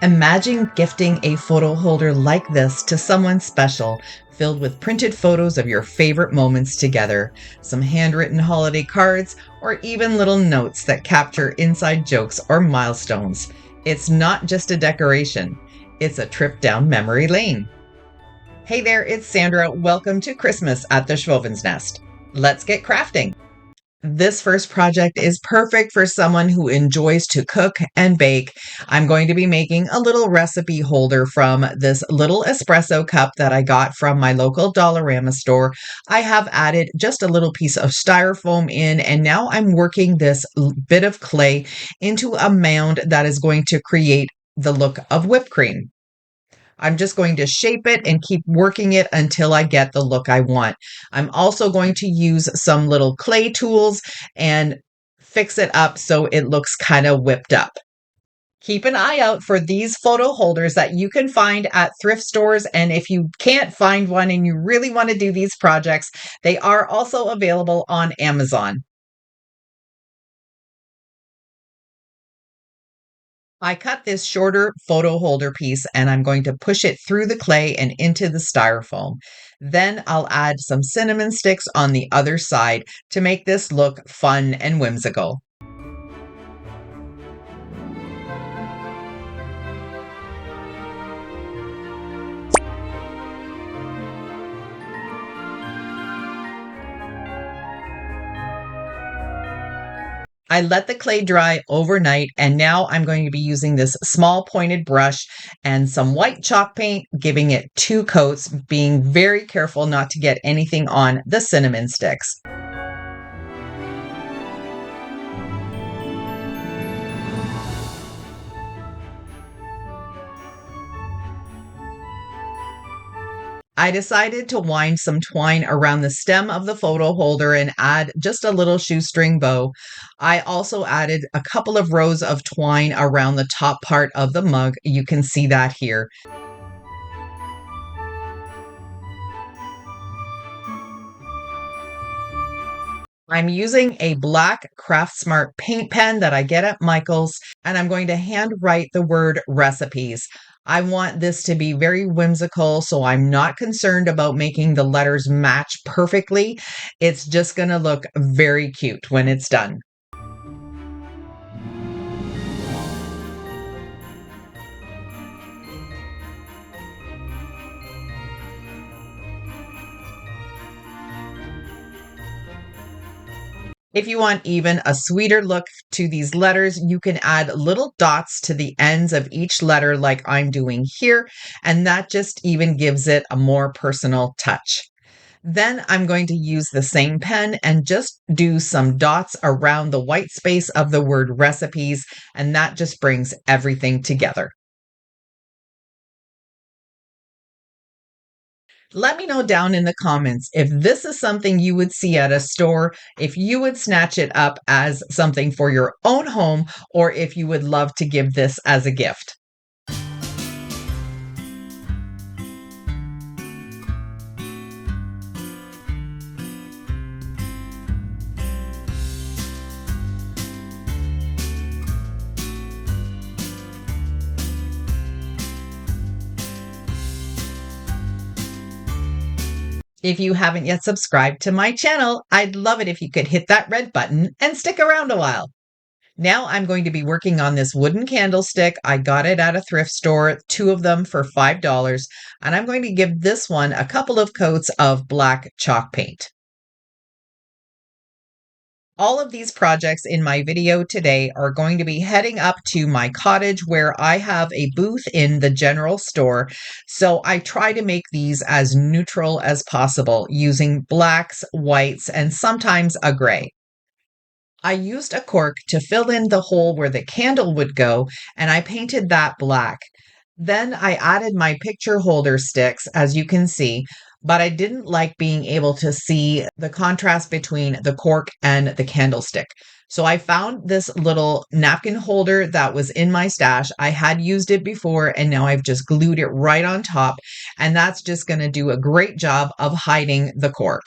Imagine gifting a photo holder like this to someone special, filled with printed photos of your favorite moments together, some handwritten holiday cards, or even little notes that capture inside jokes or milestones. It's not just a decoration, it's a trip down memory lane. Hey there, it's Sandra. Welcome to Christmas at the Schwowin's Nest. Let's get crafting. This first project is perfect for someone who enjoys to cook and bake. I'm going to be making a little recipe holder from this little espresso cup that I got from my local Dollarama store. I have added just a little piece of styrofoam in, and now I'm working this bit of clay into a mound that is going to create the look of whipped cream. I'm just going to shape it and keep working it until I get the look I want. I'm also going to use some little clay tools and fix it up so it looks kind of whipped up. Keep an eye out for these photo holders that you can find at thrift stores. And if you can't find one and you really want to do these projects, they are also available on Amazon. I cut this shorter photo holder piece and I'm going to push it through the clay and into the styrofoam. Then I'll add some cinnamon sticks on the other side to make this look fun and whimsical. I let the clay dry overnight, and now I'm going to be using this small pointed brush and some white chalk paint, giving it 2 coats, being very careful not to get anything on the cinnamon sticks. I decided to wind some twine around the stem of the photo holder and add just a little shoestring bow. I also added a couple of rows of twine around the top part of the mug. You can see that here. I'm using a black Craft Smart paint pen that I get at Michael's, and I'm going to hand write the word recipes. I want this to be very whimsical, so I'm not concerned about making the letters match perfectly. It's just going to look very cute when it's done. If you want even a sweeter look to these letters, you can add little dots to the ends of each letter like I'm doing here, and that just even gives it a more personal touch. Then I'm going to use the same pen and just do some dots around the white space of the word recipes, and that just brings everything together. Let me know down in the comments if this is something you would see at a store, if you would snatch it up as something for your own home, or if you would love to give this as a gift. If you haven't yet subscribed to my channel, I'd love it if you could hit that red button and stick around a while. Now I'm going to be working on this wooden candlestick. I got it at a thrift store, 2 of them for $5, and I'm going to give this one a couple of coats of black chalk paint. All of these projects in my video today are going to be heading up to my cottage where I have a booth in the general store. So I try to make these as neutral as possible using blacks, whites, and sometimes a gray. I used a cork to fill in the hole where the candle would go, and I painted that black. Then I added my picture holder sticks, as you can see, but I didn't like being able to see the contrast between the cork and the candlestick. So I found this little napkin holder that was in my stash. I had used it before, and now I've just glued it right on top, and that's just going to do a great job of hiding the cork.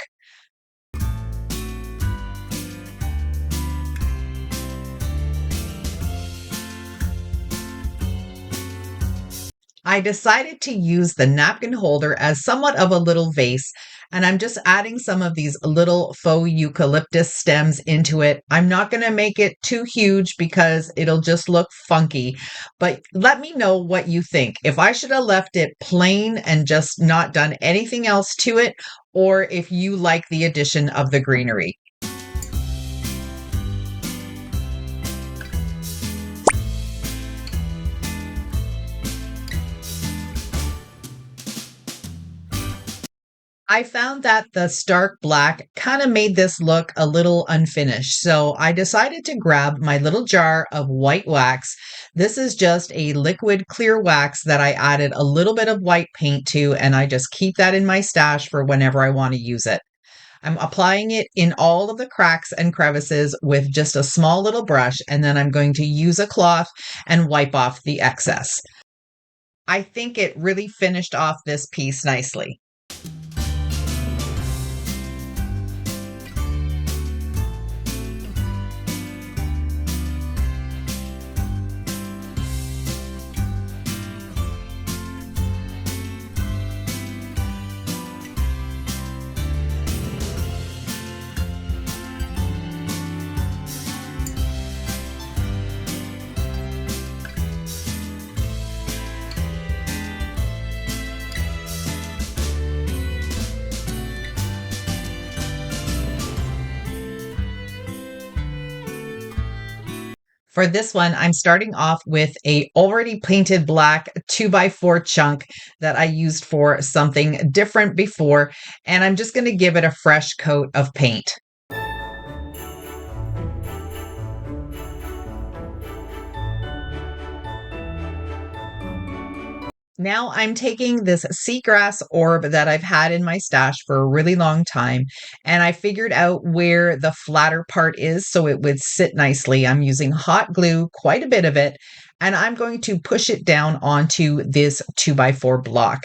I decided to use the napkin holder as somewhat of a little vase, and I'm just adding some of these little faux eucalyptus stems into it. I'm not going to make it too huge because it'll just look funky, but let me know what you think. If I should have left it plain and just not done anything else to it, or if you like the addition of the greenery. I found that the stark black kind of made this look a little unfinished. So I decided to grab my little jar of white wax. This is just a liquid clear wax that I added a little bit of white paint to, and I just keep that in my stash for whenever I want to use it. I'm applying it in all of the cracks and crevices with just a small little brush, and then I'm going to use a cloth and wipe off the excess. I think it really finished off this piece nicely. For this one, I'm starting off with a already painted black 2x4 chunk that I used for something different before, and I'm just going to give it a fresh coat of paint. Now I'm taking this seagrass orb that I've had in my stash for a really long time, and I figured out where the flatter part is so it would sit nicely. I'm using hot glue, quite a bit of it, and I'm going to push it down onto this 2x4 block.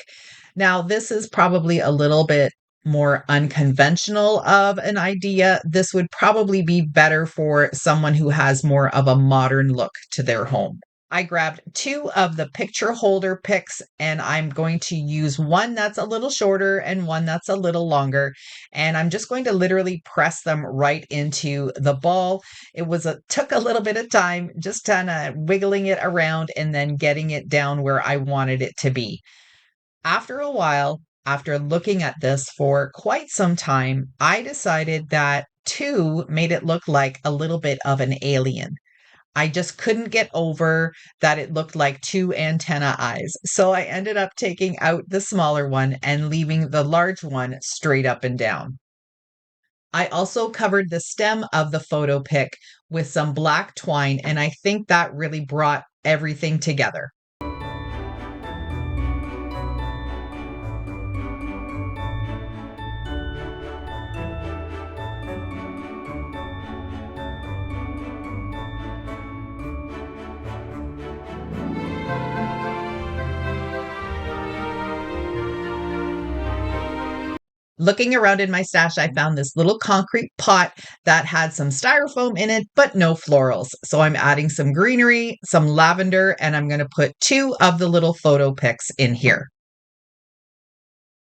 Now, this is probably a little bit more unconventional of an idea. This would probably be better for someone who has more of a modern look to their home. I grabbed two of the picture holder picks, and I'm going to use one that's a little shorter and one that's a little longer. And I'm just going to literally press them right into the ball. Took a little bit of time, just kind of wiggling it around and then getting it down where I wanted it to be. After a while, after looking at this for quite some time, I decided that two made it look like a little bit of an alien. I just couldn't get over that it looked like two antenna eyes. So I ended up taking out the smaller one and leaving the large one straight up and down. I also covered the stem of the photo pic with some black twine, and I think that really brought everything together. Looking around in my stash, I found this little concrete pot that had some styrofoam in it, but no florals. So I'm adding some greenery, some lavender, and I'm going to put two of the little photo pics in here.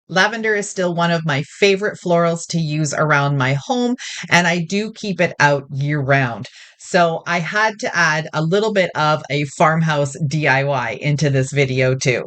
Lavender is still one of my favorite florals to use around my home, and I do keep it out year round. So I had to add a little bit of a farmhouse DIY into this video too.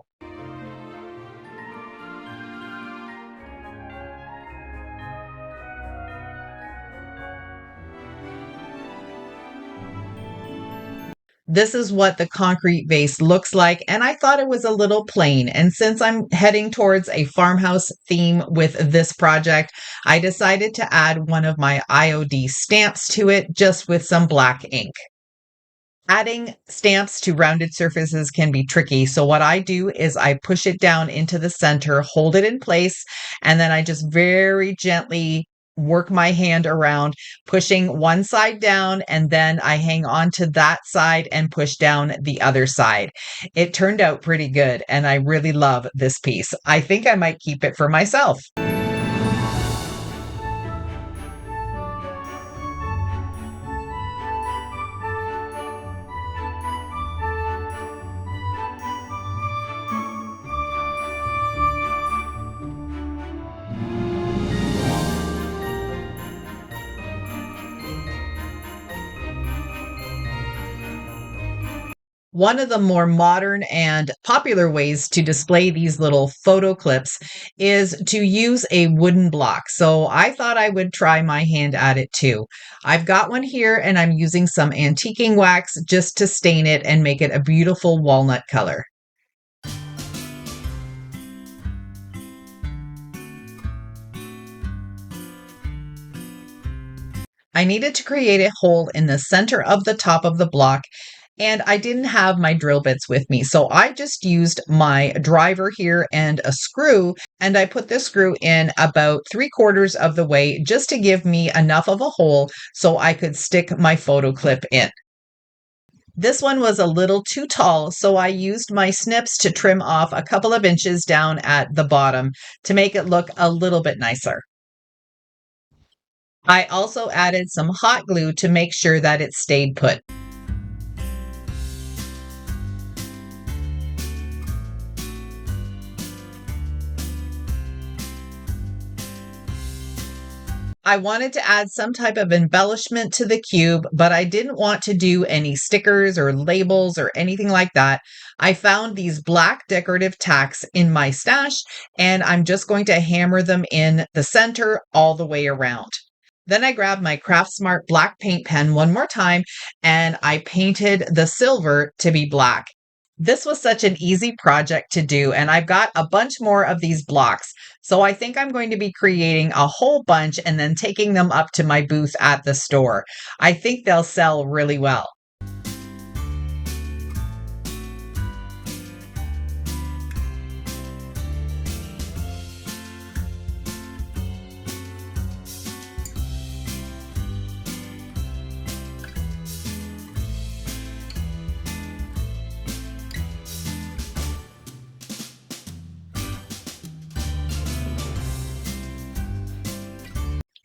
This is what the concrete vase looks like, and I thought it was a little plain. And since I'm heading towards a farmhouse theme with this project, I decided to add one of my IOD stamps to it just with some black ink. Adding stamps to rounded surfaces can be tricky. So what I do is I push it down into the center, hold it in place, and then I just very gently work my hand around, pushing one side down, and then I hang on to that side and push down the other side. It turned out pretty good, and I really love this piece. I think I might keep it for myself. One of the more modern and popular ways to display these little photo clips is to use a wooden block. So I thought I would try my hand at it too. I've got one here and I'm using some antiquing wax just to stain it and make it a beautiful walnut color. I needed to create a hole in the center of the top of the block, and I didn't have my drill bits with me. So I just used my driver here and a screw, and I put this screw in about 3/4 of the way just to give me enough of a hole so I could stick my photo clip in. This one was a little too tall, so I used my snips to trim off a couple of inches down at the bottom to make it look a little bit nicer. I also added some hot glue to make sure that it stayed put. I wanted to add some type of embellishment to the cube, but I didn't want to do any stickers or labels or anything like that. I found these black decorative tacks in my stash, and I'm just going to hammer them in the center all the way around. Then I grabbed my Craft Smart black paint pen one more time, and I painted the silver to be black. This was such an easy project to do, and I've got a bunch more of these blocks. So I think I'm going to be creating a whole bunch and then taking them up to my booth at the store. I think they'll sell really well.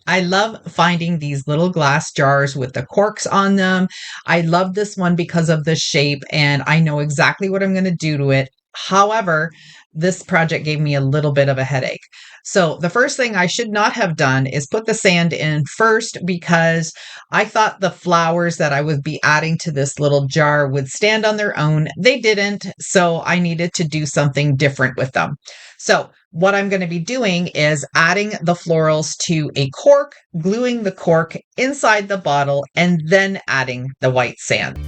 I love finding these little glass jars with the corks on them. I love this one because of the shape, and I know exactly what I'm going to do to it. However, this project gave me a little bit of a headache. So, the first thing I should not have done is put the sand in first because I thought the flowers that I would be adding to this little jar would stand on their own. They didn't, so I needed to do something different with them. So, what I'm going to be doing is adding the florals to a cork, gluing the cork inside the bottle, and then adding the white sand.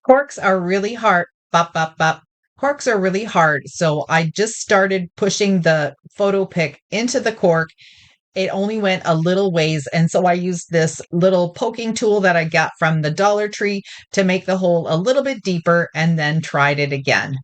Corks are really hard. Bop, bop, bop. Corks are really hard. So I just started pushing the photo pick into the cork. It only went a little ways. And so I used this little poking tool that I got from the Dollar Tree to make the hole a little bit deeper and then tried it again.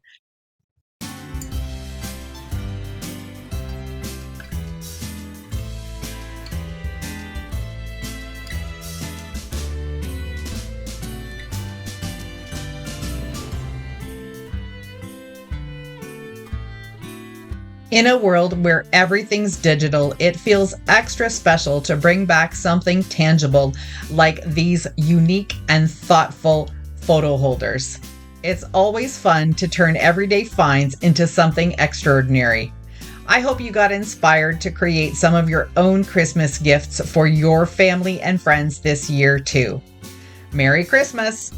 In a world where everything's digital, it feels extra special to bring back something tangible like these unique and thoughtful photo holders. It's always fun to turn everyday finds into something extraordinary. I hope you got inspired to create some of your own Christmas gifts for your family and friends this year too. Merry Christmas!